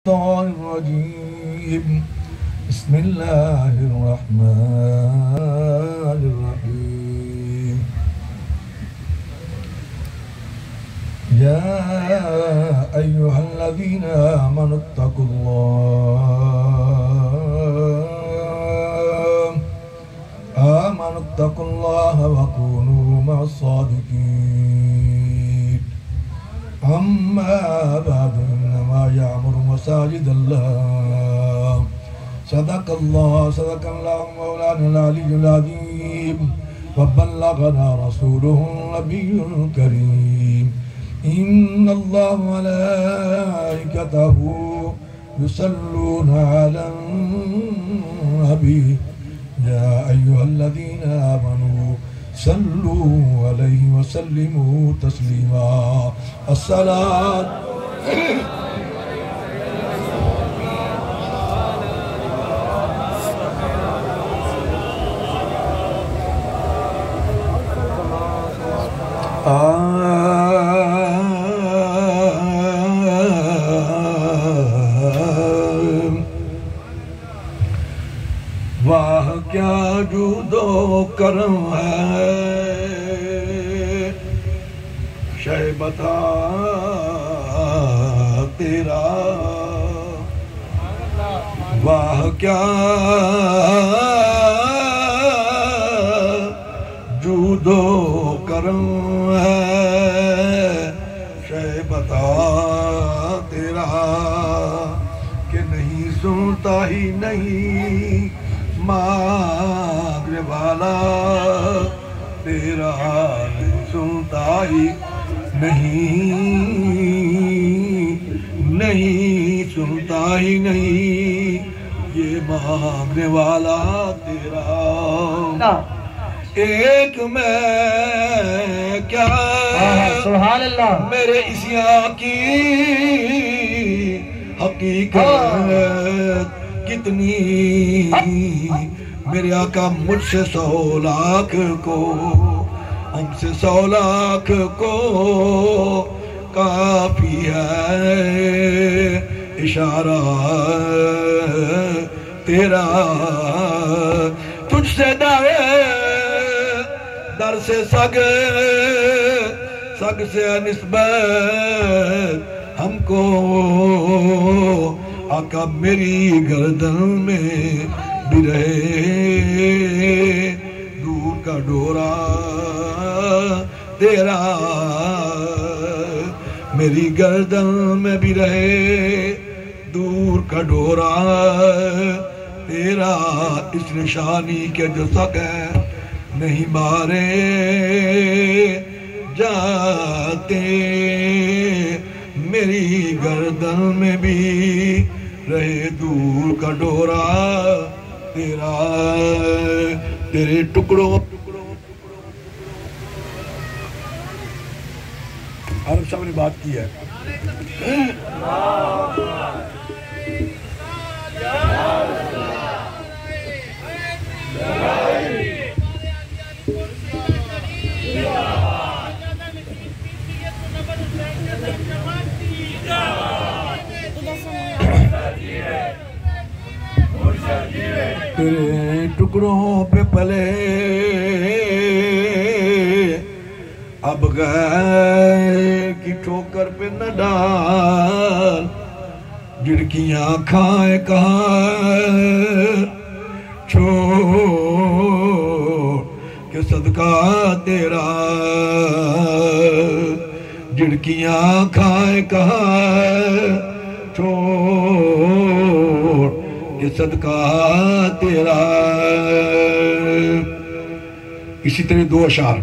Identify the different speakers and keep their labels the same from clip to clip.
Speaker 1: الشيطان الرجيم. بسم الله الرحمن الرحيم. يا أيها الذين آمنوا اتقوا الله وكونوا مع الصادقين. أما بعد إنما يعمر مساجد الله. صدق الله مولانا العلي العظيم. وبلغنا رسوله النبي الكريم. إن الله وملائكته يصلون على النبي. يا أيها الذين آمنوا صلوا عليه وسلموا تسليما. الصلاة واہ کیا جود و کرم ہے شیبتا تیرا. واہ کیا جود و کرم ہے شیبتا تیرا کہ نہیں سنتا ہی نہیں مانگنے والا تیرا. نہیں سنتا ہی نہیں سنتا ہی نہیں یہ مانگنے والا تیرا. ایک میں کیا
Speaker 2: سبحان اللہ
Speaker 1: میرے عصیاں کی حقیقت کتنی. میرے آقا مجھ سے 100 لاکھ کو ہم سے 100 لاکھ کو کافی ہے اشارہ تیرا. تجھ سے دائے در سے سگ سے نسبت ہم کو آقا میری گردن میں بھی رہے دور کا ڈورا تیرا. میری گردن میں بھی رہے دور کا ڈورا تیرا. اس نشانی کے جو سگ ہے نہیں مارے جاتے. میری گردن میں بھی رہے دور کا ڈورا تیرا. تیرے ٹکڑوں عرب صاحب نے بات کی ہے. تیرے ٹکڑوں پہ پلے اب گئے کی ٹھوکر پہ نہ ڈال. جھڑکیاں کھائے کہاں چھوڑ کہ صدقہ تیرا. جھڑکیاں کھائے کہاں چھوڑ کہ صدقہ تیرا. اسی طرح 2 اشعار.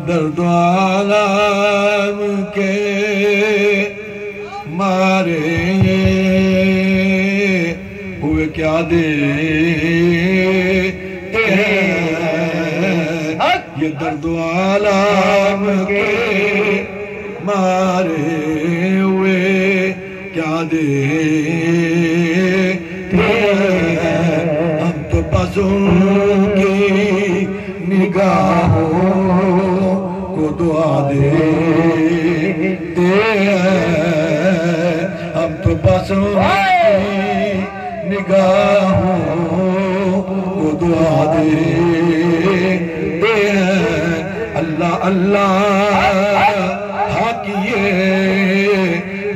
Speaker 1: درد عالم کے مارے ہوئے کیا دے یہ درد عالم کے مارے ہوئے کیا دے. ہم تو بس ان کی نگاہوں کو دعا دیتے ہیں. پسند کی نگاہوں کو دعا دیتے ہیں اللہ اللہ حاکیے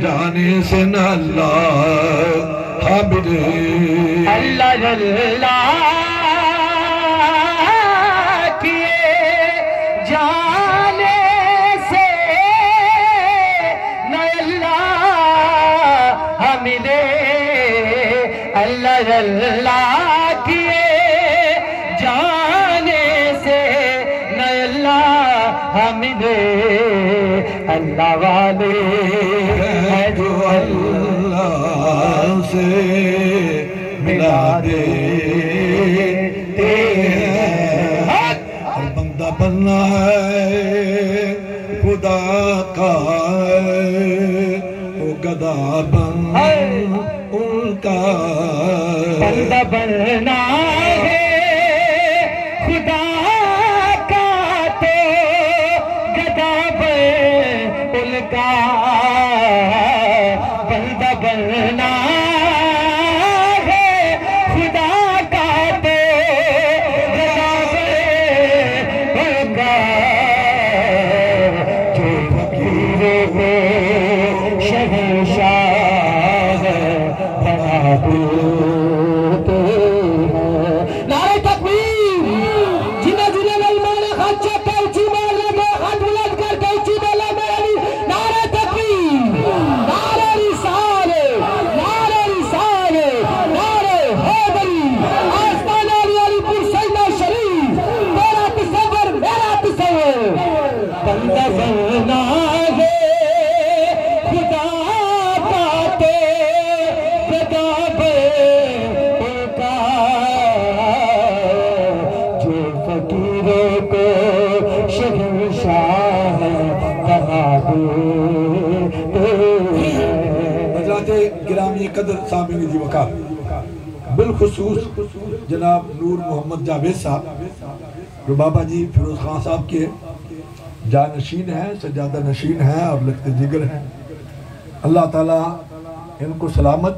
Speaker 1: جانے سے نہ اللہ حابدے
Speaker 2: اللہ اللہ کیے جانے سے نہ اللہ حامدے اللہ اللہ کیے جانے سے نہ اللہ حامدے اللہ والے ہیں جو
Speaker 1: اللہ سے ملا دیتے ہیں اور بندہ بننا ہے خدا کا وہ گدا بن ان کا
Speaker 2: بندہ بننا ہے خدا کا تو گدا بن ان کا بندہ بننا ہے خدا کا تو گدا بن ان کا جو فقیروں کو شہنشاہ بنا دیتے ہیں نعرہ تکبیر جنہ جنہ نلمان خدشہ کلچی مار لگے خد بلد کر کلچی بلا میری نعرہ تکبیر نعرہ رسالے نعرہ رسالے نعرہ حیدری آستان علی علی پور سیدہ شریف تیرا تصور میرا تصور بندہ بننا ہے خدا پاتے کتاب ان کا جو فقیروں کو شہنشاہ بنا دیتے ہیں
Speaker 1: حضرات گرامی قدر سامعین دی وقار بالخصوص جناب نور محمد جاوید صاحب جو بابا جی فیروز خان صاحب کے جانشین ہیں سجادہ نشین ہیں اور لخت جگر ہیں اللہ تعالیٰ ان کو سلامت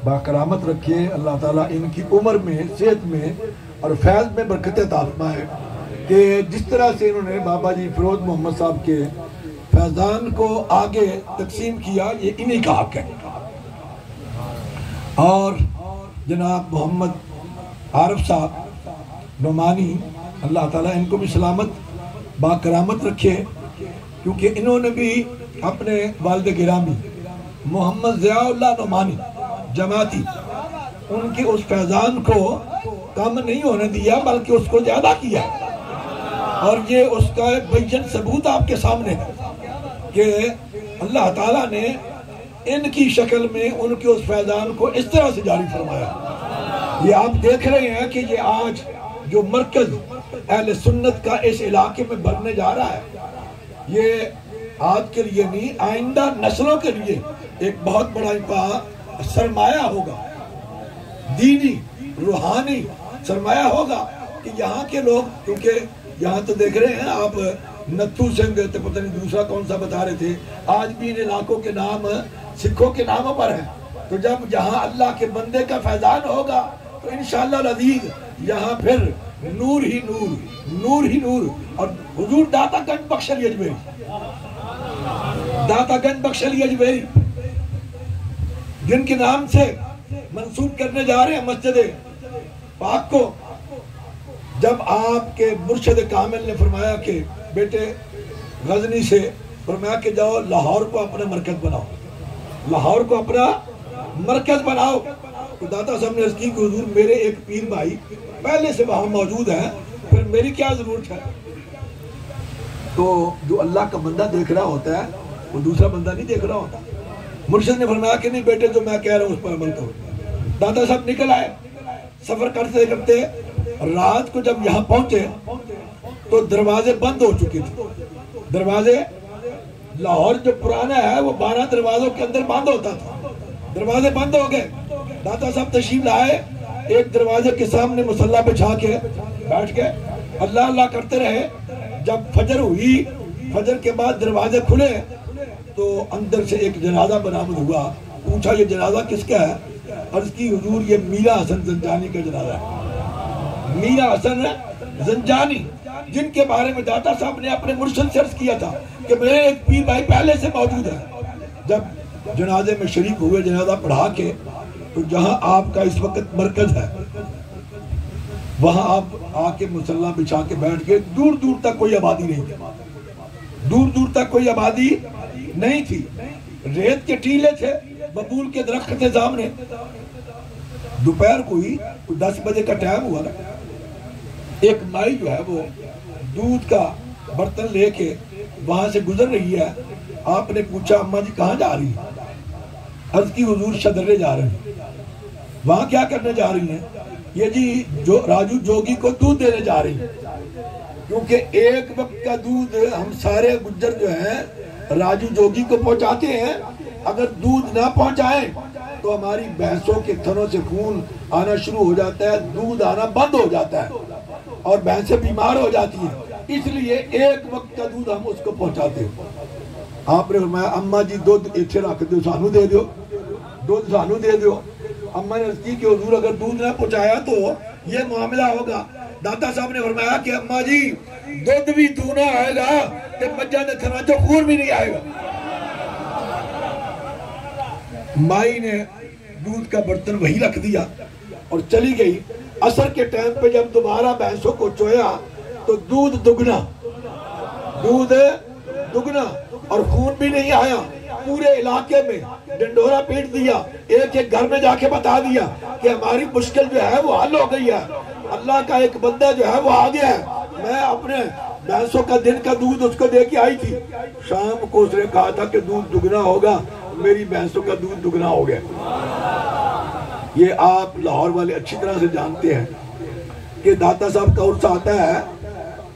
Speaker 1: باکرامت رکھے اللہ تعالیٰ ان کی عمر میں صحت میں اور فیض میں برکت عطا فرمائے کہ جس طرح سے انہوں نے بابا جی فیروز محمد صاحب کے فیضان کو آگے تقسیم کیا یہ انہی کا حق ہے اور جناب محمد عارف صاحب نعمانی اللہ تعالیٰ ان کو بھی سلامت باکرامت رکھے کیونکہ انہوں نے بھی اپنے والد گرامی محمد ضیاء اللہ نعمانی جماعتی ان کی اس فیضان کو کم نہیں ہونے دیا بلکہ اس کو زیادہ کیا اور یہ اس کا بین ثبوت آپ کے سامنے ہے کہ اللہ تعالیٰ نے ان کی شکل میں ان کے اس فیضان کو اس طرح سے جاری فرمایا یہ آپ دیکھ رہے ہیں کہ یہ آج جو مرکز اہل سنت کا اس علاقے میں بننے جا رہا ہے یہ آج کے لیے نہیں آئندہ نسلوں کے لیے ایک بہت بڑا سرمایہ ہوگا دینی روحانی سرمایہ ہوگا کہ یہاں کے لوگ کیونکہ یہاں تو دیکھ رہے ہیں آپ نتھو سنگھ تو پتہ نہیں دوسرا کون سا بتا رہے تھے آج بھی ان علاقوں کے نام سکھوں کے ناموں پر ہیں تو جب یہاں اللہ کے بندے کا فیضان ہوگا تو انشاءاللہ العزیز یہاں پھر نور ہی نور نور ہی نور اور حضور داتا گنج بخش علی اجمیری داتا گنج بخش علی اجمیری جن کے نام سے منسوب کرنے جا رہے ہیں مسجد پاک کو جب آپ کے مرشد کامل نے فرمایا کہ بیٹے غزنی سے فرمایا کہ جاؤ لاہور کو اپنا مرکز بناؤ لاہور کو اپنا مرکز بناؤ تو داتا صاحب نے عرض کی کہ حضور میرے ایک پیر بھائی پہلے سے وہاں موجود ہیں پھر میری کیا ضرورت ہے تو جو اللہ کا بندہ دیکھ رہا ہوتا ہے وہ دوسرا بندہ نہیں دیکھ رہا ہوتا مرشد نے فرمایا کہ نہیں بیٹے جو میں کہہ رہا ہوں اس پر عمل کرو داتا صاحب نکل آئے سفر کرتے کرتے رات کو جب یہاں پہنچے تو دروازے بند ہو چکے تھے دروازے لاہور جو پرانا ہے وہ 12 دروازوں کے اندر بند ہوتا تھا دروازے بند ہو گئے داتا صاحب تشریف لائے ایک دروازے کے سامنے مصلی بچھا کے بیٹھ کے اللہ اللہ کرتے رہے جب فجر ہوئی فجر کے بعد دروازے کھلے تو اندر سے ایک جنازہ برآمد ہوا پوچھا یہ جنازہ کس کا ہے؟ عرض کی حضور یہ میرا حسن زنجانی کا جنازہ ہے۔ میرا حسن زنجانی جن کے بارے میں داتا صاحب نے اپنے مرشد سے عرض کیا تھا کہ میرے ایک پیر بھائی پہلے سے موجود ہے۔ جب جنازے میں شریک ہوئے جنازہ پڑھا کے، تو جہاں آپ کا اس وقت مرکز ہے وہاں آپ آ کے مصلی بچھا کے بیٹھ کے، دور دور تک کوئی آبادی نہیں تھی، دور دور تک کوئی آبادی نہیں تھی، ریت کے ٹیلے تھے، ببول کے درخت تھے سامنے۔ دوپہر کوئی 10 بجے کا ٹائم ہوا نا، ایک مائی جو ہے وہ دودھ کا برتن لے کے وہاں سے گزر رہی ہے۔ آپ نے پوچھا اماں جی کہاں جا رہی ہیں؟ عرض کی حضور شدرے جا رہے ہیں۔ وہاں کیا کرنے جا رہی ہیں؟ یہ جی جو راجو جوگی کو دودھ دینے جا رہی ہیں، کیونکہ ایک وقت کا دودھ ہم سارے گجر جو ہیں راجو جوگی کو پہنچاتے ہیں، اگر دودھ نہ پہنچائیں تو ہماری بھینسوں کے تھنوں سے خون آنا شروع ہو جاتا ہے، دودھ آنا بند ہو جاتا ہے اور بھینسیں بیمار ہو جاتی ہیں، اس لیے ایک وقت کا دودھ ہم اس کو پہنچاتے ہیں۔ آپ نے فرمایا اماں جی دودھ ایتھے رکھ دیو، سانو دے دیو، دودھ سانو دے دیو۔ اماں نے عرض کی کہ حضور اگر دودھ نہ پہنچایا تو یہ معاملہ ہوگا۔ داتا صاحب نے فرمایا کہ اماں جی دودھ بھی دونا آئے گا تے مجھا نے تھنا جو خون بھی نہیں آئے گا۔ مائی نے دودھ کا برتن وہی رکھ دیا اور چلی گئی۔ عصر کے ٹائم پہ جب دوبارہ بھینسوں کو چویا تو دودھ دگنا اور خون بھی نہیں آیا۔ پورے علاقے میں ڈنڈورا پیٹ دیا، ایک ایک گھر میں جا کے بتا دیا کہ ہماری مشکل جو ہے وہ حل ہو گئی ہے، اللہ کا ایک بندہ جو ہے وہ آ گیا ہے۔ میں اپنے بھینسوں کا دن کا دودھ اس کو دے کے آئی تھی، شام کو اس نے کہا تھا کہ دودھ دگنا ہوگا، میری بھینسوں کا دودھ دگنا ہو گیا۔ یہ آپ لاہور والے اچھی طرح سے جانتے ہیں کہ داتا صاحب کا عرصہ آتا ہے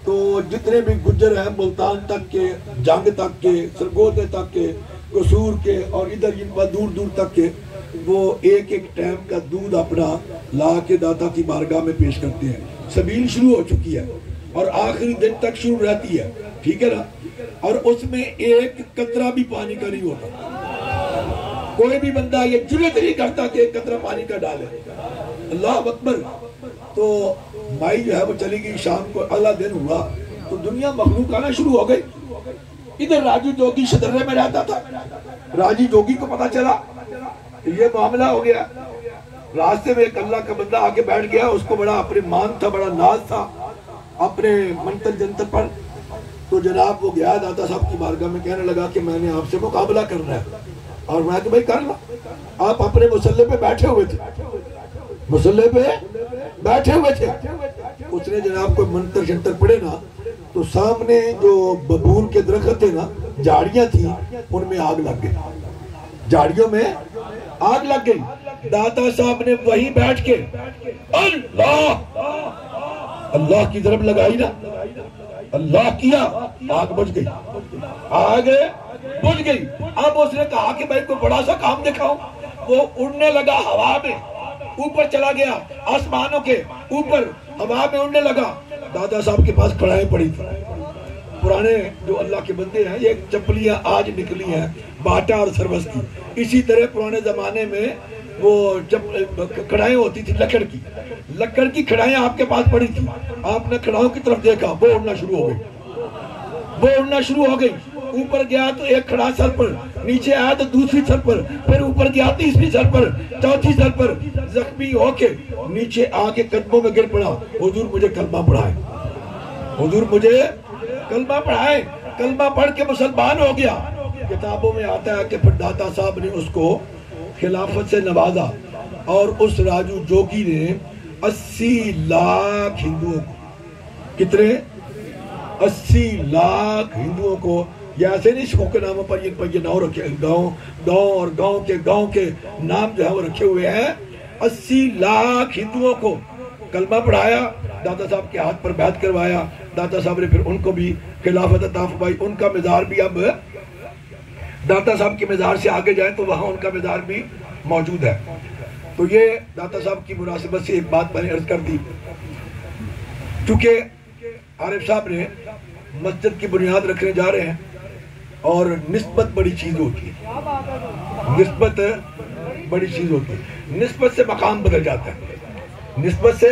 Speaker 1: تو جتنے بھی گجر ہیں ملتان تک کے، جنگ تک کے، سرگودے تک کے، قصور کے اور ادھر دور دور تک کے، وہ ایک ایک ٹائم کا دودھ اپنا لا کے داتا کی بارگاہ میں پیش کرتے ہیں۔ سبیل شروع ہو چکی ہے اور آخری دن تک شروع رہتی ہے، ٹھیک ہے نا؟ اور اس میں ایک قطرہ بھی پانی کا نہیں ہوتا، کوئی بھی بندہ یہ جرات نہیں کرتا کہ ایک قطرہ پانی کا ڈالے۔ اللہ اکبر۔ تو مائی جو ہے وہ چلی گئی، شام کو اگلا دن ہوا تو دنیا مخلوق آنا شروع ہو گئی۔ ادھر راجو جوگی شدرے میں رہتا تھا، راجو جوگی کو پتا چلا یہ معاملہ ہو گیا۔ راستے میں ایک اللہ کا بندہ آگے بیٹھ گیا، اس کو بڑا اپنے مان تھا، بڑا ناز تھا اپنے منتر جنتر پر۔ تو جناب وہ گیا داتا صاحب کی بارگاہ میں، کہنے لگا کہ میں نے آپ سے مقابلہ کرنا ہے۔ اور میں کہ بھائی کر لا۔ آپ اپنے مصلی پہ بیٹھے ہوئے تھے، مصلی پہ بیٹھے ہوئے تھے۔ اس نے جناب کوئی منتر شنتر پڑھے نا تو سامنے جو ببول کے درخت تھے نا، جھاڑیاں تھیں، ان میں آگ لگ گئی، جھاڑیوں میں آگ لگ گئی۔ داتا صاحب نے وہیں بیٹھ کے اللہ کی طرف لگائی نا، اللہ کیا، آگ بجھ گئی، آگ بجھ گئی۔ اب اس نے کہا کہ بھائی کوئی بڑا سا کام دکھاؤ۔ وہ اڑنے لگا ہوا میں، اوپر چلا گیا، آسمانوں کے اوپر ہوا میں اڑنے لگا۔ دادا صاحب کے پاس کڑھائیں پڑی تھی، پرانے جو اللہ کے بندے ہیں، یہ چپلیاں آج نکلی ہیں باٹا اور سروس کی، اسی طرح پرانے زمانے میں وہ کڑھائیں ہوتی تھی لکڑ کی کڑھائیں آپ کے پاس پڑی تھی۔ آپ نے کڑھاؤں کی طرف دیکھا، وہ اڑنا شروع ہو گئی، اوپر گیا تو ایک کھڑا سر پر، نیچے آیا تو دوسری سر پر، پھر اوپر گیا تیسری سر پر، چوتھی سر پر، زخمی ہو کے نیچے آ کے قدموں میں گر پڑا، حضور مجھے کلمہ پڑھائے، حضور مجھے کلمہ پڑھائے۔ کلمہ پڑھ کے مسلمان ہو گیا۔ کتابوں میں آتا ہے کہ پھر داتا صاحب نے اس کو خلافت سے نوازا اور اس راجو جوگی نے 80 لاکھ ہندوؤں کو، کتنے؟ 80 لاکھ ہندوؤں کو، یا ایسے نہیں شوق کے ناموں پر یہ نام رکھے، گاؤں کے نام جو ہے وہ رکھے ہوئے ہیں۔ 80 لاکھ ہندوؤں کو کلمہ پڑھایا، داتا صاحب کے ہاتھ پر بیعت کروایا۔ داتا صاحب نے پھر ان کو بھی خلافت عطا فرمائی۔ ان کا مزار بھی اب داتا صاحب کے مزار سے آگے جائیں تو وہاں ان کا مزار بھی موجود ہے۔ تو یہ داتا صاحب کی مناسبت سے ایک بات میں نے عرض کر دی، چونکہ عارف صاحب نے مسجد کی بنیاد رکھنے جا رہے ہیں اور نسبت بڑی چیز ہوتی ہے۔ نسبت بڑی چیز ہوتی ہے، نسبت سے مقام بدل جاتا ہے، نسبت سے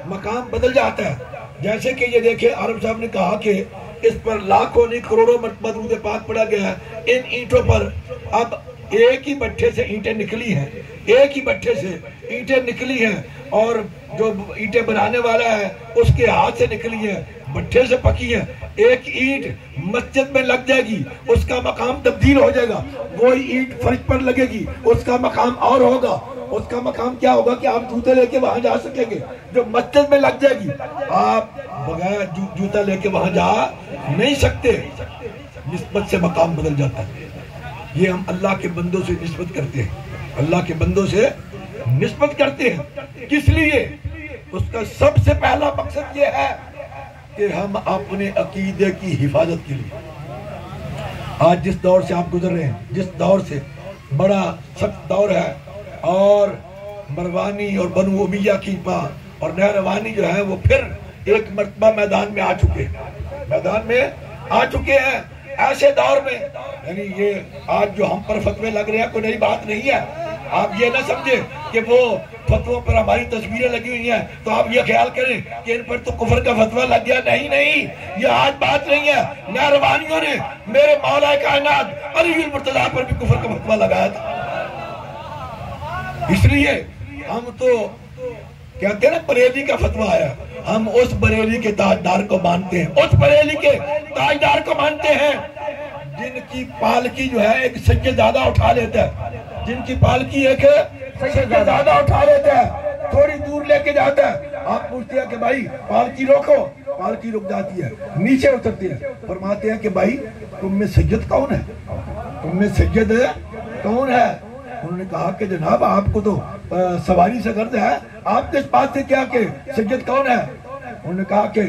Speaker 1: مقام بدل جاتا ہے. جیسے کہ یہ دیکھیں عارف صاحب نے کہا کہ اس پر لاکھوں نہیں کروڑوں مرتبہ درود پاک پڑھا گیا ہے. ان اینٹوں پر اب ایک ہی بٹھے سے اینٹیں نکلی ہیں، ایک ہی بٹھے سے اینٹیں نکلی ہیں، اور جو اینٹیں بنانے والا ہے اس کے ہاتھ سے نکلی ہے، بٹھے سے پکی ہے. ایک اینٹ مسجد میں لگ جائے گی، اس کا مقام تبدیل ہو جائے گا. وہی اینٹ فرش پر لگے گی، اس کا مقام اور ہوگا. اس کا مقام کیا ہوگا کہ آپ جوتے لے کے وہاں جا سکیں گے. جو مسجد میں لگ جائے گی آپ بغیر جوتا لے کے وہاں جا نہیں سکتے. نسبت سے مقام بدل جاتا ہے. یہ ہم اللہ کے بندوں سے نسبت کرتے ہیں، اللہ کے بندوں سے نسبت کرتے ہیں. کس لیے؟ اس کا سب سے پہلا مقصد یہ ہے کہ ہم اپنے عقیدے کی حفاظت کے لیے. آج جس دور سے آپ گزر رہے ہیں، جس دور سے بڑا سخت دور ہے، اور مروانی اور بنو امیہ کی اور نہروانی جو ہے وہ پھر ایک مرتبہ میدان میں آ چکے ہیں، میدان میں آ چکے ہیں. ایسے دور میں یعنی یہ آج جو ہم پر فتوے لگ رہے ہیں کوئی نئی بات نہیں ہے. آپ یہ نہ سمجھے کہ وہ فتووں پر ہماری تصویریں لگی ہوئی ہیں تو آپ یہ خیال کریں کہ ان پر تو کفر کا فتویٰ لگ گیا. نہیں، یہ آج بات نہیں ہے. نہروانیوں نے میرے مولا کائنات علی المرتضیٰ پر بھی کفر کا فتویٰ لگایا تھا. اس لیے ہم تو کہتے ہیں نا بریلی کا فتویٰ آیا، ہم اس بریلی کے تاجدار کو مانتے ہیں، اس بریلی کے تاجدار کو مانتے ہیں جن کی پالکی جو ہے ایک سجدادہ اٹھا لیتا ہے، جن کی پالکی ایک سجدادہ اٹھا لیتا ہے، تھوڑی دور لے کے جاتا ہے. آپ پوچھتے ہیں کہ بھائی پالکی روکو، پالکی رک جاتی ہے. نیچے اترتے ہیں، فرماتے ہیں کہ بھائی تم میں سید کون ہے، تم میں سید کون ہے؟ انہوں نے کہا کہ جناب آپ کو تو سواری سے غرض ہے، آپ کس بات سے کیا کہ سید کون ہے؟ انہوں نے کہا کہ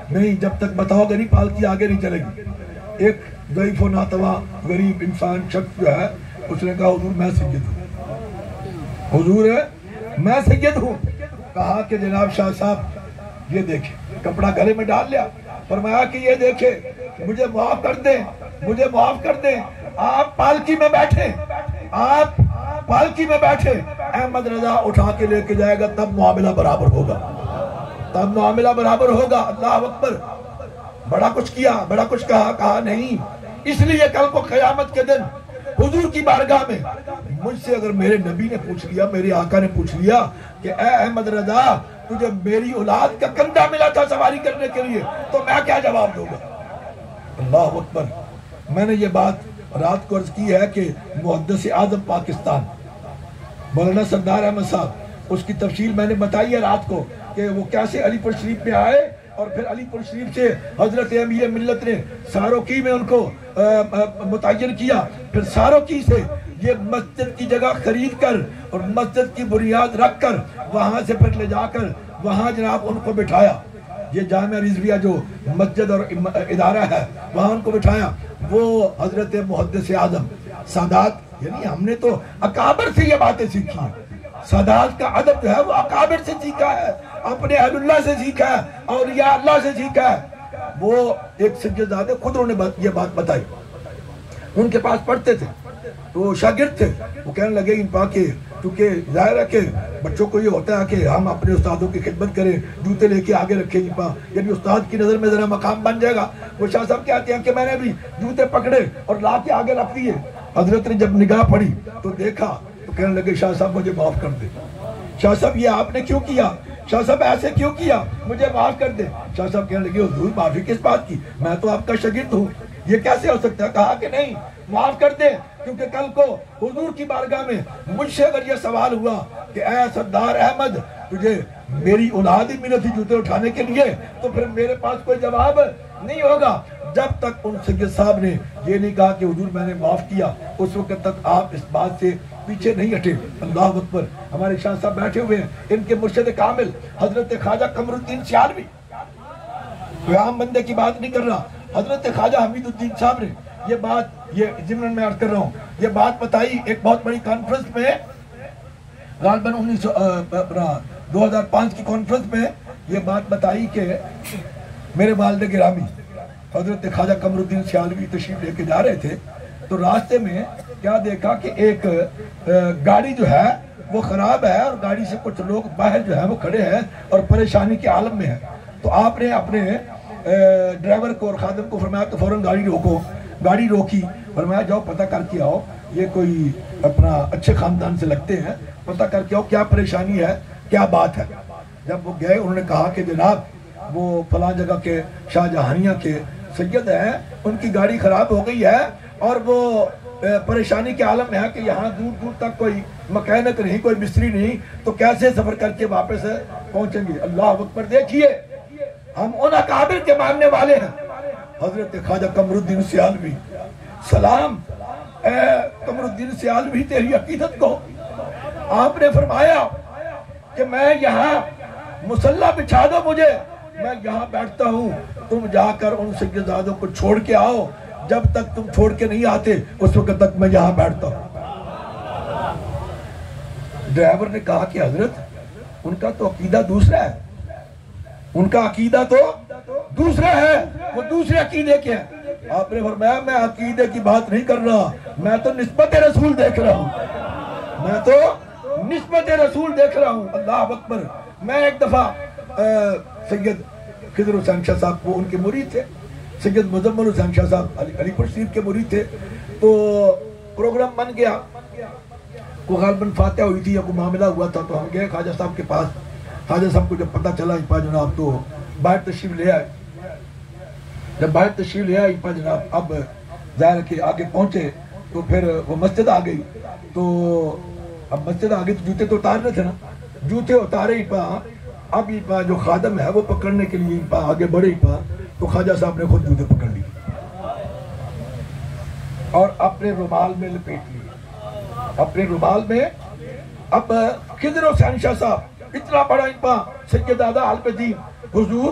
Speaker 1: نہیں، جب تک بتاؤ گے نہیں پالکی آگے نہیں چلے گی. ایک ضعیف و ناتواں غریب انسان شخص جو ہے اس نے کہا حضور میں سید ہوں، حضور میں سید ہوں. کہا کہ جناب شاہ صاحب یہ دیکھیں، کپڑا گلے میں ڈال لیا. فرمایا کہ یہ دیکھیں، مجھے معاف کر دیں، مجھے معاف کر دیں. آپ پالکی میں بیٹھے، آپ پالکی میں بیٹھے، احمد رضا اٹھا کے لے کے جائے گا، تب معاملہ برابر ہوگا، تب معاملہ برابر ہوگا. اللہ اکبر. بڑا کچھ کیا، بڑا کچھ کہا نہیں. اس لیے کل کو قیامت کے دن حضور کی بارگاہ میں مجھ سے اگر میرے نبی نے پوچھ لیا، میرے آقا نے پوچھ لیا کہ اے احمد رضا تجھے میری اولاد کا کندھا ملا تھا سواری کرنے کے لیے، تو میں کیا جواب دوں گا؟ اللہ اکبر. میں نے یہ بات رات کو عرض کی ہے کہ محدث اعظم پاکستان مولانا سردار احمد صاحب، اس کی تفصیل میں نے بتائی ہے رات کو کہ وہ کیسے علی پور شریف میں آئے، اور پھر علی پور شریف سے حضرت امیر ملت نے ساروکی میں ان کو متعین کیا. پھر ساروکی سے یہ مسجد کی جگہ خرید کر اور مسجد کی بنیاد رکھ کر وہاں سے پھر لے جا کر وہاں جناب ان کو بٹھایا. یہ جامعہ رضویہ جو مسجد اور ادارہ ہے وہاں ان کو بٹھایا. وہ حضرت محدث اعظم سادات، یعنی ہم نے تو اکابر سے یہ باتیں سیکھی ہیں. سادات کا ادب جو ہے وہ اکابر سے سیکھا ہے، اپنے اہل اللہ سے سیکھا ہے، اولیاء اللہ سے سیکھا ہے. وہ ایک سجدادے خود انہوں نے یہ بات بتائی. ان کے پاس پڑھتے تھے تو شاگرد تھے، وہ کہنے لگے ان پاک کے، کیونکہ ظاہر ہے کہ بچوں کو یہ ہوتا ہے کہ ہم اپنے استادوں کی خدمت کریں، جوتے لے کے آگے رکھیں، یعنی استاد کی نظر میں ذرا مقام بن جائے گا. وہ شاہ صاحب کہتے ہیں کہ میں نے بھی جوتے پکڑے اور لا کے آگے رکھ دیے. حضرت نے جب نگاہ پڑی تو دیکھا تو کہنے لگے شاہ صاحب مجھے معاف کر دے. شاہ صاحب یہ آپ نے کیوں کیا؟ شاہ صاحب ایسے کیوں کیا؟ مجھے معاف کر دے. شاہ صاحب کہنے لگے حضور معافی کس بات کی، میں تو آپ کا شاگرد ہوں، یہ کیسے ہو سکتا ہے؟ کہا کہ نہیں، معاف کر دے، کیونکہ کل کو حضور کی بارگاہ میں مجھ سے اگر یہ سوال ہوا کہ اے سردار احمد تجھے میری اولاد ہی ملی تھی جوتے اٹھانے کے لیے، تو پھر میرے پاس کوئی جواب نہیں ہوگا. جب تک ان سید صاحب نے یہ نہیں کہا کہ حضور میں نے معاف کیا، اس وقت تک آپ اس بات سے پیچھے نہیں ہٹے. اللہ اکبر. ہمارے شاہ صاحب بیٹھے ہوئے ہیں، ان کے مرشد کامل حضرت خواجہ قمر الدین سیالوی، کوئی عام بندے کی بات نہیں کر رہا، حضرت خواجہ حمید الدین صاحب نے یہ بات، یہ ضمن میں عرض کر رہا ہوں، یہ بات بتائی ایک بہت بڑی کانفرنس میں، غالباً 2005 کی کانفرنس میں یہ بات بتائی کہ میرے والد گرامی حضرت خواجہ قمر الدین سیالوی تشریف لے کے جا رہے تھے، تو راستے میں کیا دیکھا کہ ایک گاڑی جو ہے وہ خراب ہے اور گاڑی سے کچھ لوگ باہر جو ہے وہ کھڑے ہیں اور پریشانی کے عالم میں ہیں. تو آپ نے اپنے ڈرائیور کو اور خادم کو فرمایا کہ فوراً گاڑی روکو. گاڑی روکی, فرمایا جاؤ پتہ کر کے آؤ, یہ کوئی اپنا اچھے خاندان سے لگتے ہیں, پتہ کر کے آؤ کیا پریشانی ہے, کیا بات ہے. جب وہ گئے انہوں نے کہا کہ جناب وہ فلاں جگہ کے شاہ جہانیہ کے سید ہیں, ان کی گاڑی خراب ہو گئی ہے اور وہ پریشانی کے عالم میں ہے کہ یہاں دور دور تک کوئی مکینک نہیں, کوئی مستری نہیں, تو کیسے سفر کر کے واپس پہنچیں گے. اللہ اکبر. دیکھیے ہم ان اکابر کے ماننے والے ہیں. حضرت خواجہ قمر الدین سیالوی, سلام اے قمر الدین سیالوی تیری عقیدت کو. آپ نے فرمایا کہ میں یہاں مصلی بچھا دو مجھے, میں یہاں بیٹھتا ہوں, تم جا کر ان سیدزادوں کو چھوڑ کے آؤ, جب تک تم چھوڑ کے نہیں آتے اس وقت تک میں یہاں بیٹھتا ہوں. ڈرائیور نے کہا کہ حضرت ان کا تو عقیدہ دوسرا ہے, ان کا عقیدہ تو دوسرا ہے, وہ دوسرے عقیدے کے ہیں. آپ نے فرمایا میں عقیدے کی بات نہیں کر رہا, میں تو نسبت رسول دیکھ رہا ہوں, میں تو نسبت رسول دیکھ رہا ہوں. اللہ اکبر. میں ایک دفعہ سید خضر حسین شاہ صاحب کو, ان کے مرید تھے, سید مزمل حسین شاہ صاحب علی پور شریف کے مرید تھے, تو پروگرام بن گیا, کو غالباً فاتحہ ہوئی تھی یا کوئی معاملہ ہوا تھا, تو ہم گئے خواجہ صاحب کے پاس. خواجہ صاحب کو جب پتہ چلا ایپا جناب تو باہر تشریف لے آئے. جب باہر تشریف لے آئے ایپا جناب, اب ظاہر کہ آگے پہنچے تو پھر وہ مسجد آ گئی. تو اب مسجد آ گئی تو جوتے تو اتارنے تھے نا, جوتے اتارے ایپا. اب ایپا جو خادم ہے وہ پکڑنے کے لیے ایپا آگے بڑھے ایپا, تو خواجہ صاحب نے خود جوتے پکڑ لی اور اپنے رومال میں لپیٹ لیے, اپنے رومال میں. اب خضر حسین شاہ صاحب اتنا بڑا ایپا سیدزادہ عالم دین, حضور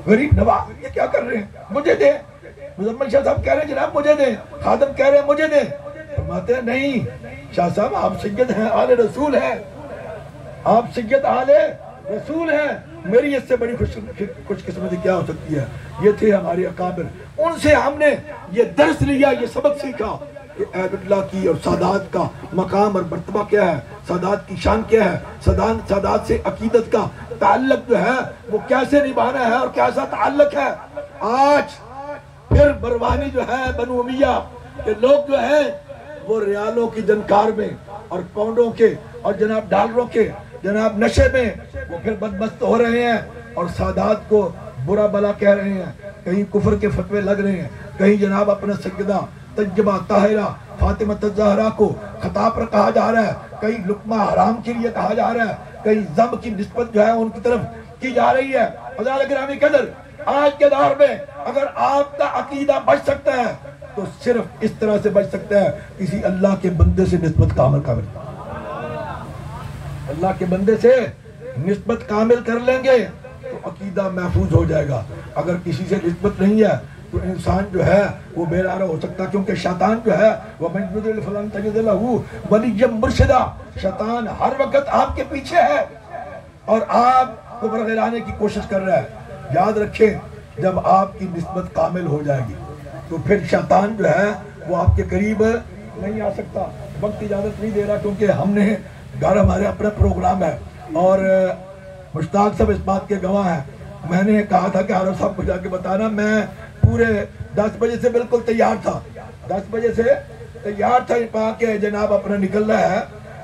Speaker 1: غریب نواز, یہ کیا کر رہے ہیں, مجھے دیں. مزمل شاہ صاحب کہہ رہے ہیں جناب مجھے دیں, خادم کہہ رہے ہیں مجھے دیں. فرماتے ہیں نہیں شاہ صاحب آپ سید ہیں, آل رسول ہیں, آپ سید آل رسول ہیں, میری اس سے بڑی خوش قسمتی کیا ہو سکتی ہے. یہ تھے ہمارے اکابر, ان سے ہم نے یہ درس لیا, یہ سبق سیکھا کہ عید اللہ کی اور سادات کا مقام اور مرتبہ کیا ہے, سادات کی شان کیا ہے, سادات سے عقیدت کا تعلق جو ہے وہ کیسے نبھانا ہے اور کیسا تعلق ہے. آج پھر بروانی جو ہے بنو امیہ کے لوگ جو ہیں وہ ریالوں کی جنکار میں اور پاؤنڈوں کے اور جناب ڈالروں کے جناب نشے میں وہ پھر بدمست ہو رہے ہیں اور سادات کو برا بلا کہہ رہے ہیں. کہیں کفر کے فتوے لگ رہے ہیں, کہیں جناب اپنا سیدہ طیبہ طاہرہ فاطمہ الزہرا کو خطا پر کہا جا رہا ہے, کہیں لقمہ حرام کے لیے کہا جا رہا ہے, کہیں ذم کی نسبت جو ہے ان کی طرف کی جا رہی ہے. حضرات گرامی قدر, آج کے دور میں اگر آپ کا عقیدہ بچ سکتا ہے تو صرف اس طرح سے بچ سکتا ہے, کسی اللہ کے بندے سے نسبت کامل اللہ کے بندے سے نسبت کامل کر لیں گے تو عقیدہ محفوظ ہو جائے گا. اگر کسی سے نسبت نہیں ہے تو انسان جو ہے وہ بے رارہ ہو سکتا, کیونکہ شیطان جو ہے وَمَن يُضْلِلْ فَلَن تَجِدَ لَهُ وَلِيًّا مُرْشِدًا, شیطان ہر وقت آپ کے پیچھے ہے اور آپ کو برگلانے کی کوشش کر رہا ہے. یاد رکھیں جب آپ کی نسبت کامل ہو جائے گی تو پھر شیطان جو ہے وہ آپ کے قریب نہیں آ سکتا. وقت اجازت نہیں دے رہا کیونکہ ہم نے گھر ہمارے اپنا پروگرام ہے اور مشتاق صاحب اس بات کے گواہ ہیں. میں نے کہا تھا کہ عارف صاحب کو جا کے بتانا, میں پورے 10 بجے سے بالکل تیار تھا, 10 بجے سے تیار تھا کہ جناب اپنا نکل رہا ہے.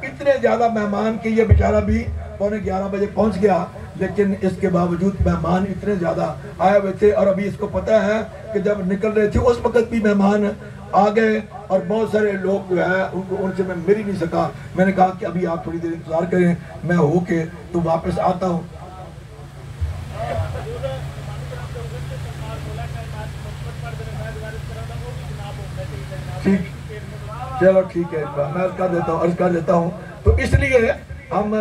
Speaker 1: اتنے زیادہ مہمان کہ یہ بیچارہ بھی 11:15 بجے پہنچ گیا, لیکن اس کے باوجود مہمان اتنے زیادہ آئے ہوئے تھے. اور ابھی اس کو پتہ ہے کہ جب نکل رہے تھے اس وقت بھی مہمان آ گئے اور بہت سارے لوگ جو ہے ان سے میں مل ہی نہیں سکا. میں نے کہا کہ ابھی آپ تھوڑی دیر انتظار کریں, میں ہو کے تو واپس آتا ہوں. ٹھیک, چلو ٹھیک ہے, میں عرض کر دیتا ہوں. تو اس لیے ہم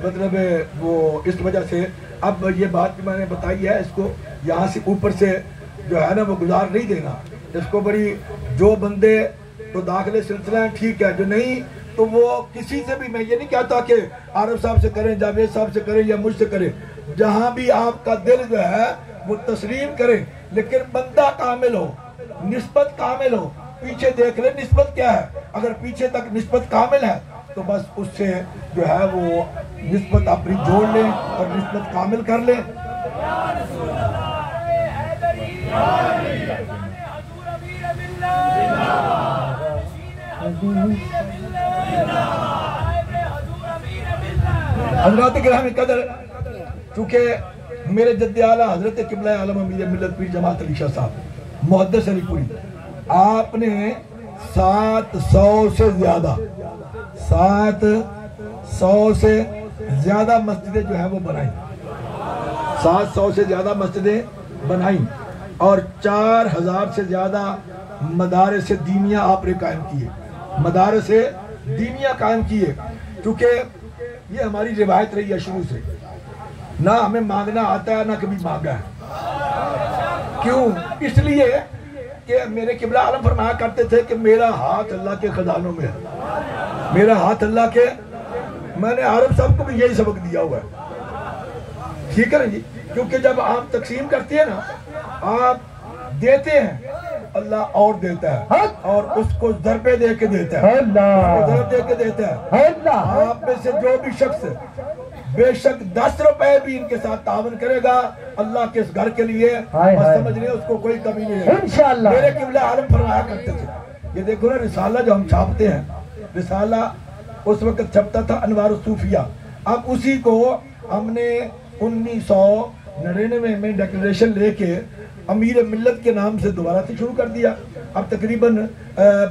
Speaker 1: مطلب وہ اس وجہ سے اب یہ بات میں نے بتائی ہے, اس کو یہاں سے اوپر سے جو ہے نا وہ گزار نہیں دینا. اس کو بڑی جو بندے تو داخلے سلسلہ ہیں ٹھیک ہے, جو نہیں تو وہ کسی سے بھی, میں یہ نہیں کہتا کہ عارف صاحب سے کریں, جاوید صاحب سے کریں یا مجھ سے کریں, جہاں بھی آپ کا دل جو ہے وہ تسلیم کریں, لیکن بندہ کامل ہو, نسبت کامل ہو. پیچھے دیکھ لے نسبت کیا ہے. اگر پیچھے تک نسبت کامل ہے تو بس اس سے جو ہے وہ نسبت اپنی جوڑ لیں اور نسبت کامل کر لیں. حضرات گرامی قدر، چونکہ میرے جد اعلیٰ حضرت قبلہ عالم امیر ملت پیر جماعت علی شاہ صاحب محدث علی پوری، آپ نے 700 سے زیادہ مسجدیں جو ہیں وہ بنائیں. 700 سے زیادہ مسجدیں بنائیں اور 4000 سے زیادہ مدارس دینیہ آپ نے قائم کیے. مدارس دینیہ قائم کیے کیونکہ یہ ہماری روایت رہی ہے شروع سے. نہ ہمیں مانگنا آتا ہے نہ کبھی مانگا ہے. کیوں؟ اس لیے کہ میرے قبلہ عالم فرمایا کرتے تھے کہ میرا ہاتھ اللہ کے خزانوں میں ہے. میرا ہاتھ اللہ کے، میں نے عارف صاحب کو بھی یہی سبق دیا ہوا ہے. ٹھیک ہے نا جی؟ کیونکہ جب آپ تقسیم کرتے ہیں نا، آپ دیتے ہیں، اللہ اور دیتا ہے اور اس کو ضربے دے کے دیتا ہے. ضرب دے کے دیتا ہے. آپ میں سے جو بھی شخص بے شک 10 روپے بھی ان کے ساتھ تعاون کرے گا اللہ کے اس گھر کے لیے، سمجھ لیں اس کو کوئی کمی نہیں ہے انشاءاللہ. میرے قبلہ عالم فرمایا کرتے تھے، یہ دیکھو نا رسالہ جو ہم چھاپتے ہیں، رسالہ اس وقت چھپتا تھا انوار الصوفیہ. اب اسی کو ہم نے 1999 میں ڈیکلریشن لے کے امیر ملت کے نام سے دوبارہ سے شروع کر دیا. اب تقریباً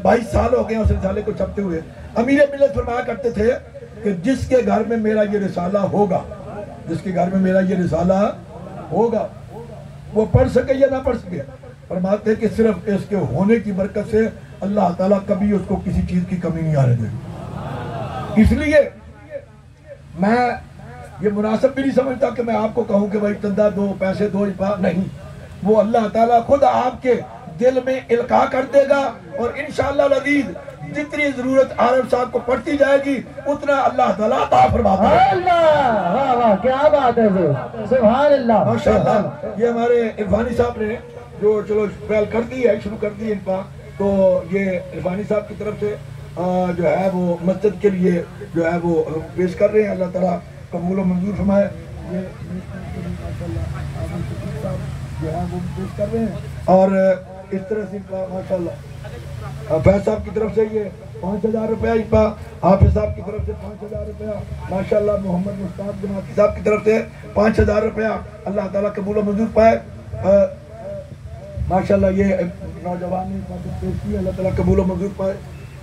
Speaker 1: 22 سال ہو گئے اس رسالے کو چھپتے ہوئے. امیر ملت فرمایا کرتے تھے کہ جس کے گھر میں میرا یہ رسالہ ہوگا، جس کے گھر میں میرا یہ رسالہ ہوگا، وہ پڑھ سکے یا نہ پڑھ سکے، فرماتے کہ صرف اس کے ہونے کی برکت سے اللہ تعالیٰ کبھی اس کو کسی چیز کی کمی نہیں آنے دے گا. اس لیے میں یہ مناسب بھی نہیں سمجھتا کہ میں آپ کو کہوں کہ بھائی چندہ دو، پیسے دو، نہیں. وہ اللہ تعالیٰ خود آپ کے دل میں القاء کر دے گا اور انشاءاللہ العزیز جتنی ضرورت عارف صاحب کو پڑتی جائے گی اتنا اللہ تعالیٰ عطا فرماتا ہے.
Speaker 2: اللہ واہ واہ کیا بات ہے سبحان اللہ
Speaker 1: ماشاءاللہ. یہ ہمارے عرفانی صاحب نے جو چلو پہل کر دی ہے، شروع کر دی ان کا، تو یہ عرفانی صاحب کی طرف سے جو ہے وہ مسجد کے لیے جو ہے وہ پیش کر رہے ہیں. اللہ تعالیٰ قبول و منظور فرمائے. جو ہے وہ پیش کر رہے ہیں اور اس طرح سے ماشاءاللہ فیض صاحب کی طرف سے یہ 5000 روپیہ، حافظ صاحب کی طرف سے 5000 روپیہ، ماشاءاللہ محمد مشتاق جماعتی صاحب کی طرف سے 5000 روپیہ. اللہ تعالیٰ قبول و منظور پائے. ماشاءاللہ یہ نوجوان نے پیش کی، اللہ تعالیٰ قبول و منظور پائے.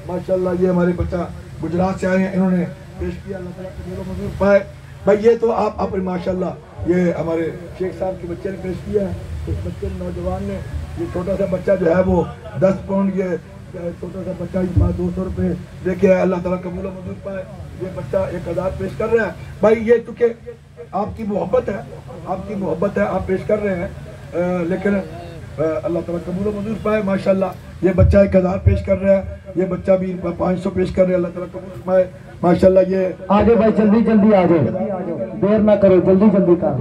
Speaker 1: ماشاءاللہ یہ ہمارے بچہ گجرات سے آئے ہیں، انہوں نے پیش کیا، اللہ تعالیٰ قبول و منظور پائے. بھائی یہ تو آپ اپنے ماشاءاللہ یہ ہمارے شیخ صاحب کے بچے نے پیش کیا ہے. اس بچے نوجوان نے، یہ چھوٹا سا بچہ جو ہے وہ 10 پاؤنڈ، یہ چھوٹا سا بچہ 200 روپے دیکھے، اللہ تعالیٰ قبول و منظور پائے. یہ بچہ 1000 پیش کر رہا ہے. بھائی یہ چونکہ آپ کی محبت ہے، آپ کی محبت ہے، آپ پیش کر رہے ہیں، لیکن اللہ تعالیٰ قبول و منظور پائے. ماشاءاللہ یہ بچہ 1000 پیش کر رہا ہے، یہ بچہ بھی 500 پیش کر رہا ہے. اللہ تعالیٰ قبول فرمائے. ماشاءاللہ یہ
Speaker 2: آگے بھائی جلدی جلدی آ جائے، دیر نہ کرو، جلدی جلدی کر.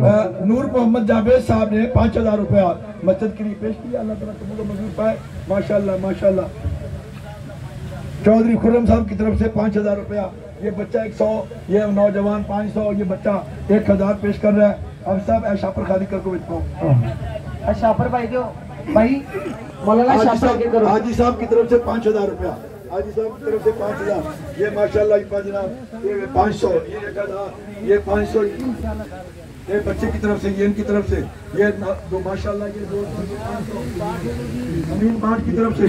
Speaker 1: نور محمد جاوید صاحب نے 5000 روپیہ مسجد کے لیے پیش کیا. اللہ تعالیٰ قبول و منظور پائے. ماشاءاللہ ماشاءاللہ. چودھری خرم صاحب کی طرف سے 5000 روپیہ. یہ بچہ 100، یہ نوجوان 500، یہ بچہ 1000 پیش کر رہا ہے. اب صاحب اے شاپر خالی کر کو بچاؤ.
Speaker 2: شاپر بھائی جو بھائی مولانا شاپر کے کرو.
Speaker 1: حاجی صاحب کی طرف سے 5000 روپیہ. حاجی صاحب کی طرف سے 5000. یہ ماشاءاللہ جناب یہ 500، یہ 1000، یہ 500. یہ بچے کی طرف سے، یہ ان کی طرف سے، یہ دو ماشاءاللہ یہ 200 امین بانٹ کی طرف سے.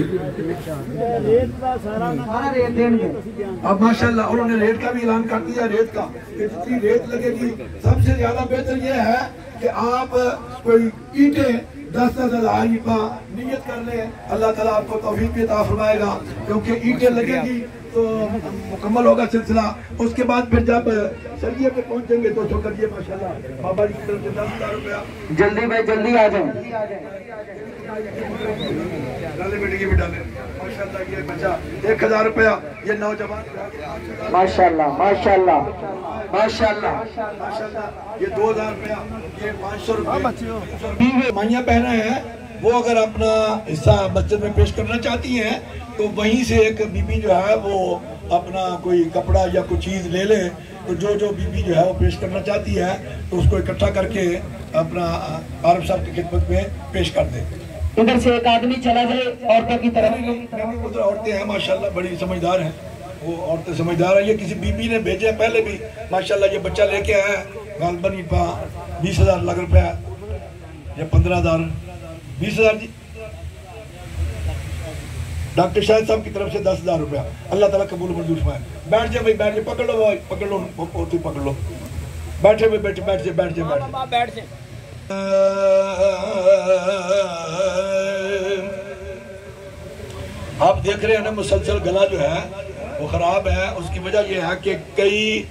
Speaker 1: اب ماشاءاللہ انہوں نے ریٹ کا بھی اعلان کر دیا. ریٹ کا کہ جتنی ریٹ لگے گی سب سے زیادہ بہتر یہ ہے کہ آپ کوئی اینٹیں 10,000 نیت کر لیں. اللہ تعالیٰ آپ کو توفیق بھی عطا فرمائے گا کیونکہ اینٹیں لگے گی تو مکمل ہوگا سلسلہ. اس کے بعد پھر جب سریے پہ پہنچیں گے تو جو کریے ماشاءاللہ بابا جی کی طرف سے 10,000 روپیہ.
Speaker 2: جلدی بھائی جلدی آ جائیں.
Speaker 1: ڈالے بیٹے یہ بھی ڈالے. ماشاءاللہ یہ بچہ 1000 روپیہ. یہ نوجوان
Speaker 2: ماشاءاللہ ماشاءاللہ ماشاءاللہ
Speaker 1: ماشاءاللہ. یہ 2000 روپیہ. یہ 500 روپیہ. مائیاں پہنا ہے وہ اگر اپنا حصہ مسجد میں پیش کرنا چاہتی ہیں تو وہیں سے ایک بی بی جو ہے وہ اپنا کوئی کپڑا یا کوئی چیز لے لے، تو جو بی بی جو ہے وہ پیش کرنا چاہتی ہے تو اس کو اکٹھا کر کے اپنا عارف صاحب کی خدمت میں پیش کر دے۔
Speaker 2: ادھر سے ایک آدمی چلا جائے عورتوں کی طرف۔
Speaker 1: ادھر عورتیں ہیں ماشاءاللہ بڑی سمجھدار ہیں، وہ عورتیں سمجھدار ہیں۔ یہ کسی بی بی نے بھیجے پہلے بھی ماشاءاللہ، یہ بچہ لے کے آیا ہے غالباً 20,000 لگ روپے یا 15,000 20,000 جی، ڈاکٹر شاہد صاحب کی طرف سے 10,000 روپیہ، اللہ تعالیٰ قبول منظور فرمائے۔ بیٹھ جائے بھائی، بیٹھ جائے، پکڑ لو بھائی، پکڑ لو، پکڑ لو، بیٹھے ہوئے بیٹھے، بیٹھ جائے، بیٹھ جائے، بیٹھ جائے۔ آپ دیکھ رہے ہیں نا مسلسل گلا جو ہے وہ خراب ہے، اس کی وجہ یہ ہے کہ کئی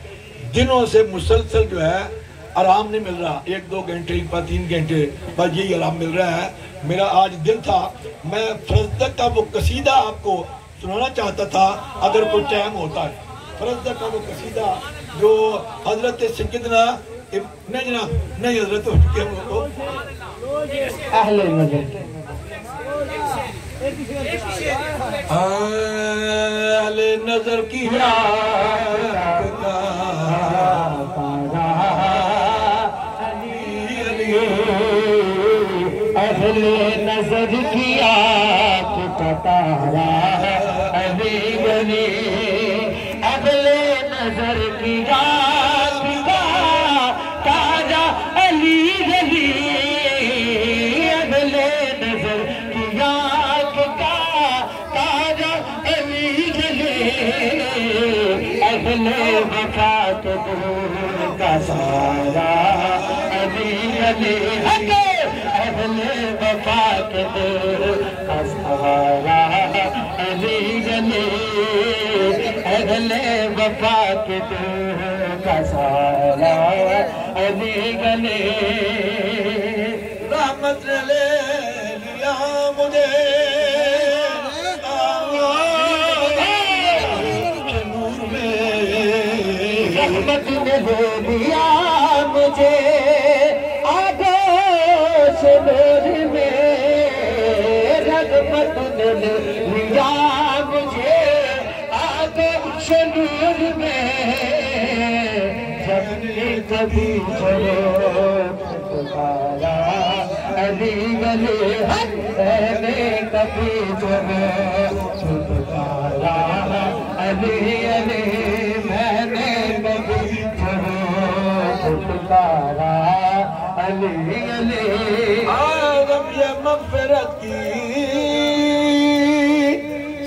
Speaker 1: دنوں سے مسلسل جو ہے آرام نہیں مل رہا، 1-2 گھنٹے 3 گھنٹے بس یہی آرام مل رہا ہے۔ میرا آج دن تھا، میں فرزدق کا وہ قصیدہ آپ کو سنانا چاہتا تھا اگر کوئی ٹائم ہوتا ہے۔ فرزدق کا وہ قصیدہ جو حضرت سیدنا نہیں جناب نہیں حضرت
Speaker 2: اہل نظر
Speaker 1: اہل نظر کی
Speaker 2: اہل نظر کی آنکھ کا تارا علی گلی، اہل نظر کی آنکھ کا تارا علی گلی، اہل نظر کی آنکھ کا تارا علی گلی، اہل وفا کے دور کا سارا علی گلی، اہل وفا کے دور کا سارا علی گلی، اہل وفا کے دور کا سارا علی گلی،
Speaker 1: رحمت نے لے لیا مجھے نور میں،
Speaker 2: رحمت نے لے لیا مجھے آگوش نور میں، رحمت نے لے لیا مجھے آگوش نور میں، جب نے کبھی چلو پکارا علی گلی، میں نے کبھی چلو پکارا علی علی، میں نے کبھی چلو پکارا علی علی،
Speaker 1: آدم یہ مغفرت کی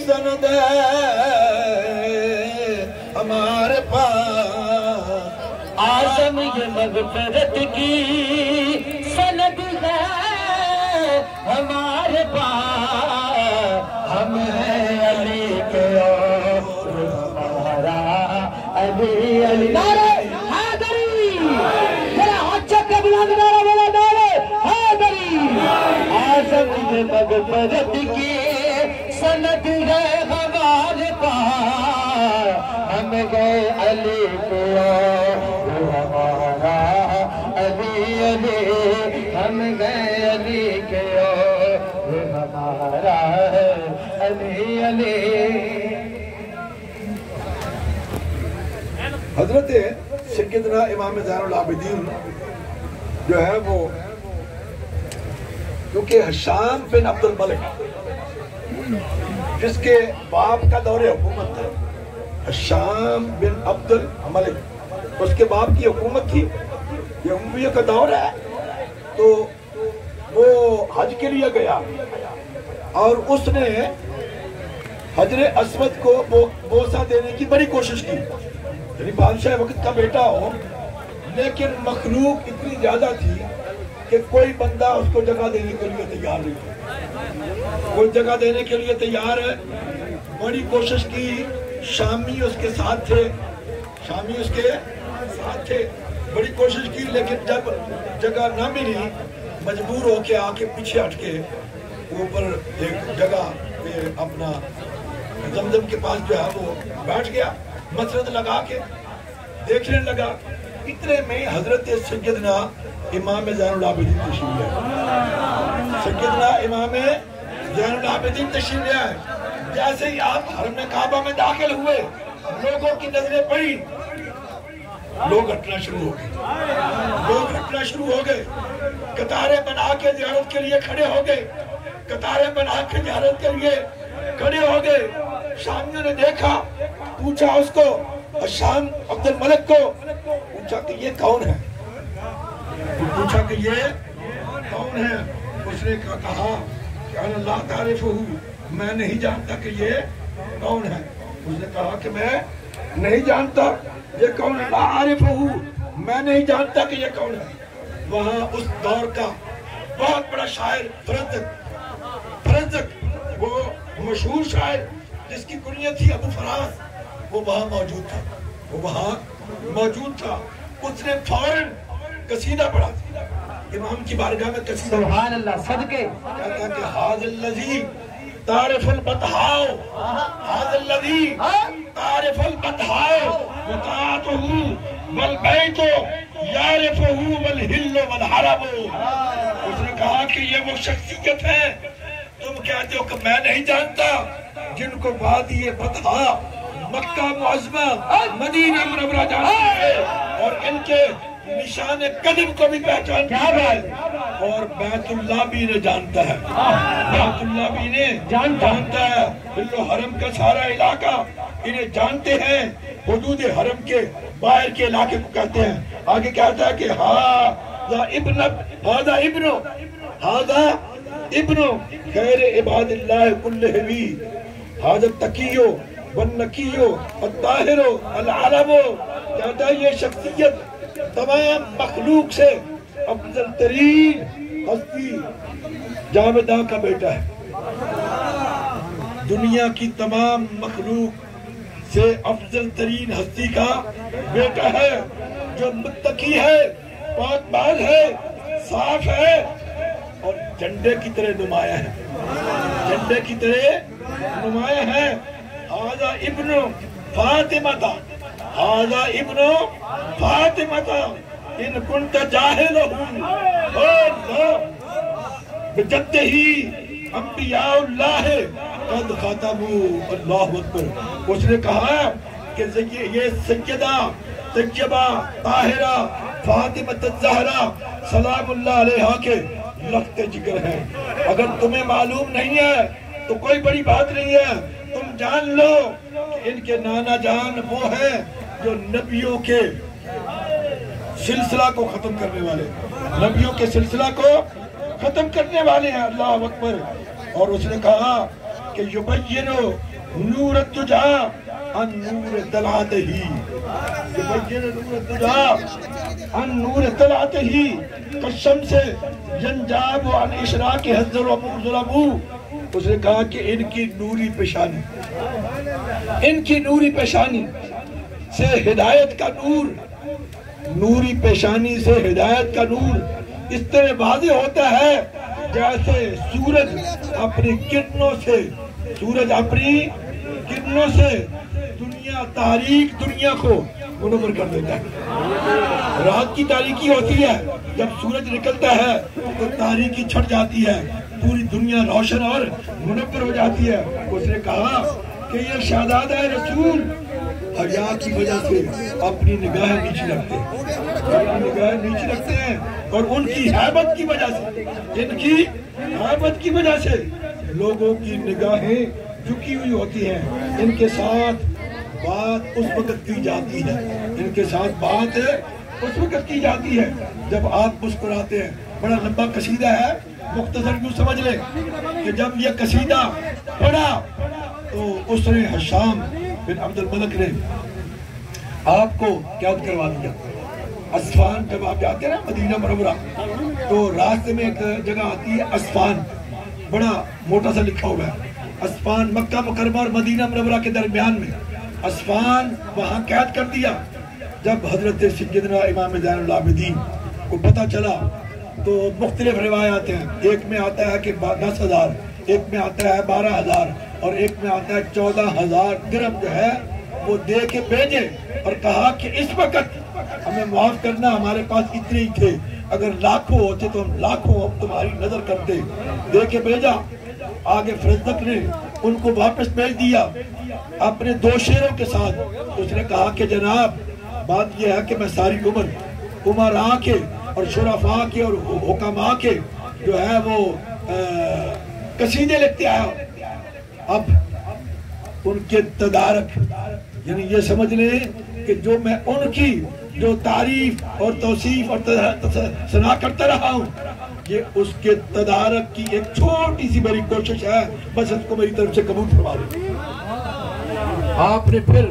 Speaker 1: سند ہے ہمارے پاس،
Speaker 2: آدم یہ مغفرت کی سند ہے ہمارے پاس، ہم ہیں علی کے اور ہمارا علی علی، نعرہ حیدری، ذرا ہاتھ چک کے بلا دے نعرہ بولا، نعرہ حیدری، آدم یہ مغفرت کی سند ہے ہمارے پاس، ہم گئے علی کے اور ہمارا علی علی، ہم گئے علی کے اور ہمارا علی علی۔
Speaker 1: حضرت سیدنا امام زین العابدین جو ہے وہ کیونکہ حشام بن عبد الملک جس کے باپ کا دور حکومت تھا، حشام بن عبد الملک اس کے باپ کی حکومت تھی، یہ امویہ کا دور ہے، تو وہ حج کے لیے گیا اور اس نے حجر اسود کو بوسہ دینے کی بڑی کوشش کی، یعنی بادشاہ وقت کا بیٹا ہو، لیکن مخلوق اتنی زیادہ تھی کہ کوئی بندہ اس کو جگہ دینے کے لیے تیار نہیں تھا، کوئی جگہ دینے کے لیے تیار ہے، بڑی کوشش کی، شامی اس کے ساتھ تھے، بڑی کوشش کی، لیکن جب جگہ نہ ملی مجبور ہو کے آ کے پیچھے ہٹ کے اوپر ایک جگہ پہ اپنا زمزم کے پاس جو ہے وہ بیٹھ گیا، مسجد لگا کے دیکھنے لگا اتنے میں حضرت سیدنا امام زین العابدین تشریف لے آئے. سیدنا امام زین العابدین تشریف لے آئے. جیسے ہی آپ حرم کعبہ میں داخل ہوئے لوگوں کی نظریں پڑی, لوگ ہٹنا شروع ہو گئے. قطاریں بنا کے زیارت کے لیے کھڑے ہو گئے. قطاریں بنا کے زیارت کے لیے کھڑے ہو گئے. شامیوں نے دیکھا, پوچھا اس کو, شام عبد الملک کو پوچھا کہ یہ کون ہے, پوچھا کہ یہ کون ہے. اس نے کہا کہ اللہ تعریف ہوں, میں نہیں جانتا کہ یہ کون ہے. اس نے کہا کہ میں نہیں جانتا یہ کون ہے. لا عارف ہوں, میں نہیں جانتا کہ یہ کون ہے. وہاں اس دور کا بہت بڑا شاعر فرزدق, وہ مشہور شاعر جس کی کنیت تھی ابو فراز, وہ وہاں موجود تھا. اس نے فوراً قصیدہ پڑھا, امام کی بارگاہ میں قصیدہ.
Speaker 2: سبحان اللہ, صدقے.
Speaker 1: کہتا کہ حاضر الذی تعرف البطحاء, حاضر الذی تعرف البطحاء مطاعتہ والبیت یعرفہ والہل والحرم. اس نے کہا کہ یہ وہ شخصیت ہے تم کہتے ہو کہ میں نہیں جانتا, جن کو وادی بطحاء, مکہ معظمہ, مدینہ منورہ جانتی ہے, اور ان کے نشان قدم کو بھی پہچانتی ہے, اور بیت اللہ بھی انہیں جانتا ہے. بیت اللہ بھی انہیں جانتا ہے. حل و حرم کا سارا علاقہ انہیں جانتے ہیں. حدود حرم کے باہر کے علاقے کو کہتے ہیں. آگے کہتا ہے کہ ہذا ابن خیر عباد اللہ کلہ بھی, حاضر تقیو والنقیو الطاہر العالم. کہتا ہے یہ شخصیت تمام مخلوق سے افضل ترین ہستی جاویداں کا بیٹا ہے. دنیا کی تمام مخلوق سے افضل ترین ہستی کا بیٹا ہے, جو متقی ہے, پاک باز ہے, صاف ہے, اور جھنڈے کی طرح نمایاں ہے. جھنڈے کی طرح نمایاں ہے. ہذا ابن فاطمہ, ہذا ابن فاطمہ ان کنت جاہلہ بجدہ انبیاء اللہ قد خاتموا. اللہ اکبر. اس نے کہا کہ یہ سیدہ طیبہ طاہرہ فاطمہ الزہرا سلام اللہ علیہا کے لخت جگر ہیں. اگر تمہیں معلوم نہیں ہے تو کوئی بڑی بات نہیں ہے, تم جان لو کہ ان کے نانا جان وہ ہیں جو نبیوں کے سلسلہ کو ختم کرنے والے, نبیوں کے سلسلہ کو ختم کرنے والے ہیں. اللہ اکبر. اور اس نے کہا کہ یبین نور الدجا عن نور طلعتہ, یبین نور الدجا عن نور طلعتہ کالشمس ینجاب عن اشراق حضر و ظلمو. اس نے کہا کہ ان کی نوری پیشانی سے ہدایت کا نور, نوری پیشانی سے ہدایت کا نور اس طرح واضح ہوتا ہے جیسے سورج اپنی کرنوں سے تاریک دنیا کو منور کر دیتا ہے. رات کی تاریکی ہوتی ہے, جب سورج نکلتا ہے تو تاریکی چھٹ جاتی ہے, پوری دنیا روشن اور منور ہو جاتی ہے. اس نے کہا کہ یہ شہزادہ رسول حیا کی وجہ سے اپنی نگاہیں نیچے رکھتے ہیں, اور ان کی ہیبت کی وجہ سے, ان کی ہیبت کی وجہ سے لوگوں کی نگاہیں جھکی ہوئی ہوتی ہیں. ان کے ساتھ بات اس وقت کی جاتی ہے, ان کے ساتھ بات اس وقت کی جاتی ہے جب آپ مسکراتے ہیں. بڑا لمبا قصیدہ ہے, مختصر یوں سمجھ لیں کہ جب یہ قصیدہ پڑھا تو اس نے حشام بن عبد الملک نے آپ کو قید کروا دیا. اسفان جب آپ جاتے ہیں نا مدینہ منورہ, تو راستے میں ایک جگہ آتی ہے اسفان, بڑا موٹا سا لکھا ہوا ہے اسفان, مکہ مکرمہ اور مدینہ منورہ کے درمیان میں اسفان, وہاں قید کر دیا. جب حضرت سیدنا امام زین العابدین کو پتہ چلا تو مختلف روایات ہیں. ایک میں آتا ہے کہ 10,000, ایک میں آتا ہے 12,000, اور ایک میں آتا ہے 14,000 درہم جو ہے وہ دے کے بھیجے اور کہا کہ اس وقت ہمیں معاف کرنا، ہمارے پاس اتنے ہی تھے، اگر لاکھوں ہوتے تو ہم لاکھوں تمہاری نظر کرتے، دے کے بھیجا۔ آگے فرزدق نے ان کو واپس بھیج دیا اپنے 2 شیروں کے ساتھ۔ اس نے کہا کہ جناب بات یہ ہے کہ میں ساری عمراء کے اور شرفاء کے اور حکماء کے جو ہے وہ قصیدے لکھتے آیا، اب ان کے تدارک، یعنی یہ سمجھ لیں کہ جو میں ان کی جو تعریف اور توصیف اور ثنا کرتا رہا ہوں، یہ اس کے تدارک کی ایک چھوٹی سی میری کوشش ہے، بس اس کو میری طرف سے قبول فرما لیں۔ آپ نے پھر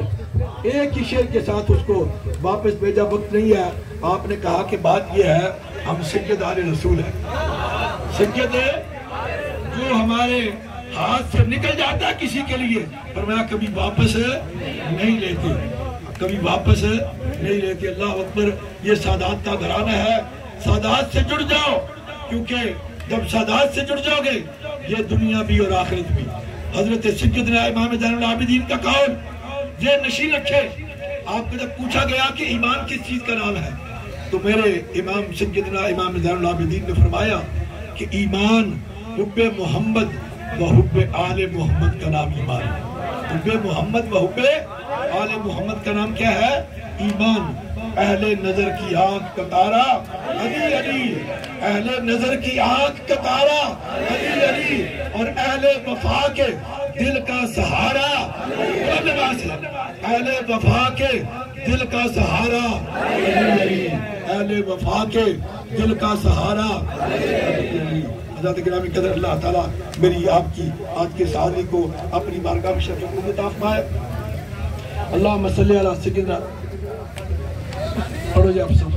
Speaker 1: ایک ہی شعر کے ساتھ اس کو واپس بھیجا، وقت نہیں ہے، آپ نے کہا کہ بات یہ ہے ہم سید آل رسول ہیں، سید جو ہمارے ہاتھ سے نکل جاتا ہے کسی کے لیے، فرمایا کبھی واپس نہیں لیتے، کبھی واپس نہیں لیتے۔ اللہ اکبر، یہ سادات کا گھرانہ ہے، سادات سے جڑ جاؤ، کیونکہ جب سادات سے جڑ جاؤ گے یہ دنیا بھی اور آخرت بھی۔ حضرت سیدنا امام زین العابدین کا قول یہ نشین رکھے، آپ کو جب پوچھا گیا کہ ایمان کس چیز کا نام ہے تو میرے امام سیدنا امام زین العابدین نے فرمایا کہ ایمان حب محمد و حب آل محمد کا نام ایمان ہے۔ حب محمد و حب آل محمد کا نام کیا ہے؟ ایمان۔ اہل نظر کی آنکھ کا تارا علی علی، اہل نظر کی آنکھ کا تارا علی علی، اور اہل وفا کے دل کا سہارا، اہل وفا کے دل کا سہارا علی علی، اہل وفا کے دل کا سہارا علی علی۔ حضرت گرامی قدر، اللہ تعالیٰ میری آپ کی آج کے سہاری کو اپنی بارگاہ میں شرف و عطا فرمائے۔ اللہم صلی علی سیدنا، پڑھو جی آپ سب۔